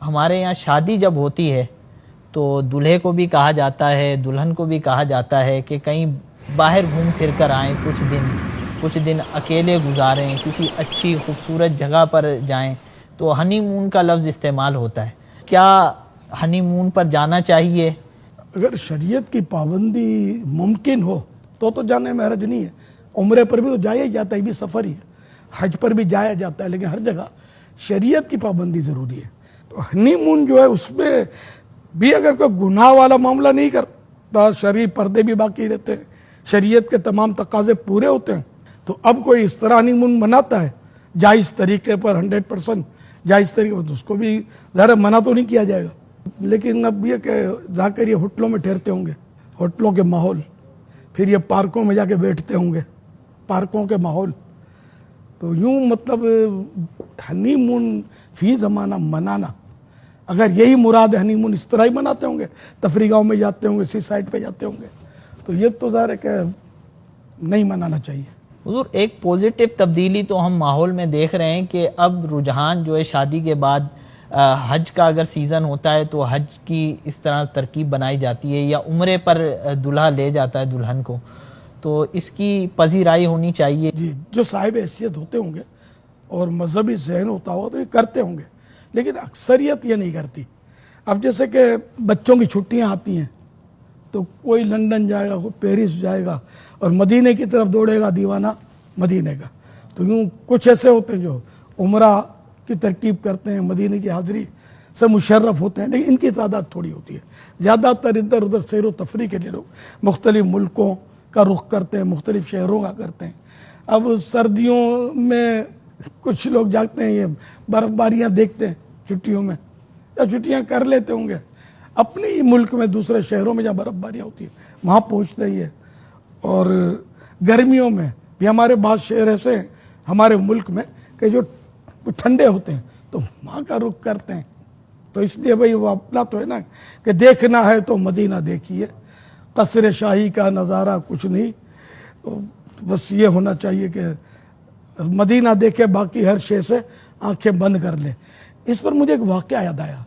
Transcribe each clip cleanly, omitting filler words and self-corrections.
हमारे यहाँ शादी जब होती है तो दूल्हे को भी कहा जाता है, दुल्हन को भी कहा जाता है कि कहीं बाहर घूम फिर कर आएँ, कुछ दिन अकेले गुजारें, किसी अच्छी खूबसूरत जगह पर जाएं। तो हनीमून का लफ्ज़ इस्तेमाल होता है। क्या हनीमून पर जाना चाहिए? अगर शरीयत की पाबंदी मुमकिन हो तो जाने में हर्ज नहीं है। उम्रे पर भी तो जाया ही जाता है, ये भी सफ़र ही है। हज पर भी जाया जाता है, लेकिन हर जगह शरीयत की पाबंदी ज़रूरी है। तो हनीमून जो है उसमें भी अगर कोई गुनाह वाला मामला नहीं करता, शरीर पर्दे भी बाकी रहते हैं, शरीयत के तमाम तकाजे पूरे होते हैं, तो अब कोई इस तरह हनीमून मनाता है जायज़ तरीके पर, 100% जायज़ तरीके पर, तो उसको भी ज़रा मना तो नहीं किया जाएगा। लेकिन अब ये कि जाकर ये होटलों में ठहरते होंगे, होटलों के माहौल, फिर ये पार्कों में जाके बैठते होंगे, पार्कों के माहौल, तो यूं मतलब हनीमून फी ज़माना मनाना, अगर यही मुराद हनीमून इस तरह ही मनाते होंगे, तफरीगाहों में जाते होंगे, सी साइड पे जाते होंगे, तो ये तो ज़ाहिर है कि नहीं मनाना चाहिए। हुज़ूर, एक पॉजिटिव तब्दीली तो हम माहौल में देख रहे हैं कि अब रुझान जो है शादी के बाद हज का अगर सीज़न होता है तो हज की इस तरह तरकीब बनाई जाती है, या उम्रे पर दूल्हा ले जाता है दुल्हन को, तो इसकी पजीराई होनी चाहिए। जी, जो साहिब हैसियत होते होंगे और मजहबी जहन होता होगा तो ये करते होंगे, लेकिन अक्सरियत ये नहीं करती। अब जैसे कि बच्चों की छुट्टियां आती हैं तो कोई लंदन जाएगा, कोई पेरिस जाएगा और मदीने की तरफ दौड़ेगा दीवाना मदीने का। तो यूँ कुछ ऐसे होते हैं जो उम्रा की तरकीब करते हैं, मदीने की हाज़िरी से मुशर्रफ होते हैं, लेकिन इनकी तादाद थोड़ी होती है। ज़्यादातर इधर उधर सैर व तफरी के लिए लोग मुख्तलिफ मुल्कों का रुख करते हैं, मुख्तलिफ शहरों का करते हैं। अब सर्दियों में कुछ लोग जाते हैं, ये बर्फ़बारियाँ देखते हैं छुट्टियों में, या छुट्टियाँ कर लेते होंगे अपने ही मुल्क में, दूसरे शहरों में जहाँ बर्फ़बारियाँ होती है वहाँ पहुँचते ही है। और गर्मियों में भी हमारे बाद शहर ऐसे हैं हमारे मुल्क में कि जो ठंडे होते हैं तो वहाँ का रुख करते हैं। तो इसलिए भाई वो अपना तो है ना कि देखना है तो मदीना देखिए, कसर शाही का नज़ारा कुछ नहीं, तो बस ये होना चाहिए कि मदीना देखे, बाकी हर शे से आंखें बंद कर ले। इस पर मुझे एक वाक़या याद आया।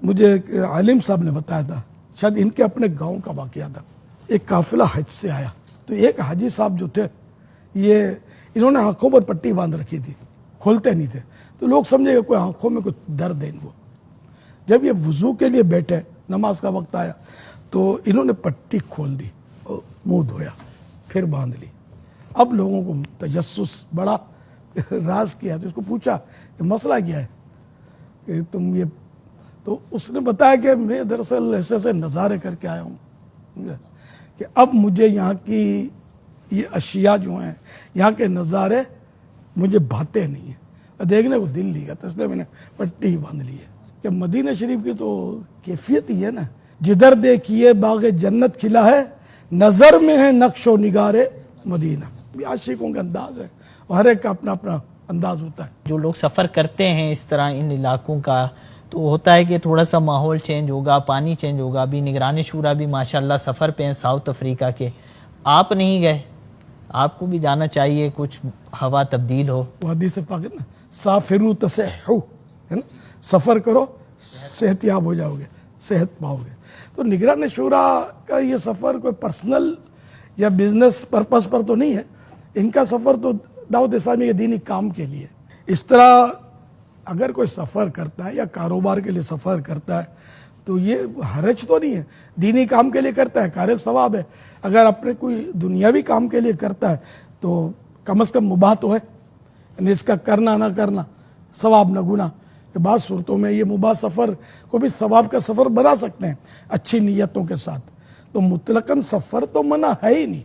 मुझे एक आलिम साहब ने बताया था, शायद इनके अपने गांव का वाक़या था। एक काफ़िला हज से आया, तो एक हाजी साहब जो थे इन्होंने आंखों पर पट्टी बांध रखी थी, खोलते नहीं थे, तो लोग समझे कोई आंखों में कुछ दर्द है इनको। जब ये वज़ू के लिए बैठे, नमाज का वक्त आया, तो इन्होंने पट्टी खोल दी और मुंह धोया, फिर बांध ली। अब लोगों को तजस्सुस बड़ा, राज किया, तो इसको पूछा कि मसला क्या है कि तुम ये, तो उसने बताया कि मैं दरअसल ऐसे ऐसे नज़ारे करके आया हूँ कि अब मुझे यहाँ की ये अशिया जो हैं, यहाँ के नज़ारे मुझे भाते नहीं हैं, देखने को दिल नहीं करता, इसलिए मैंने पट्टी ही बांध ली है। कि मदीना शरीफ की तो कैफियत ही है ना, जिधर देखिए बाग़े जन्नत खिला है, नज़र में है नक्शो निगारे मदीना। आशिकों का अंदाज है, हर एक का अपना अपना अंदाज होता है। जो लोग सफ़र करते हैं इस तरह इन इलाकों का, तो होता है कि थोड़ा सा माहौल चेंज होगा, पानी चेंज होगा। अभी निगरानी शूरा भी माशाल्लाह सफ़र पे हैं साउथ अफ्रीका के, आप नहीं गए, आपको भी जाना चाहिए, कुछ हवा तब्दील हो। हदीस पाक है ना, साफिरू तसहू, है ना, सफ़र करो सेहतियाब हो जाओगे, सेहत पाओगे। तो निगरानी शूरा का ये सफ़र कोई पर्सनल या बिजनेस पर्पस पर तो नहीं है, इनका सफ़र तो दावत इस्लामी के दीनी काम के लिए। इस तरह अगर कोई सफ़र करता है या कारोबार के लिए सफ़र करता है तो ये हरज तो नहीं है, दीनी काम के लिए करता है, कार सवाब है। अगर अपने कोई दुनियावी काम के लिए करता है तो कम से कम मुबाह तो है, यानी इसका करना ना करना, सवाब न गुना। बाद सूरतों में ये मुबाह सफ़र को भी सवाब का सफ़र बना सकते हैं अच्छी नीयतों के साथ। तो मुतलकन सफ़र तो मना है ही नहीं।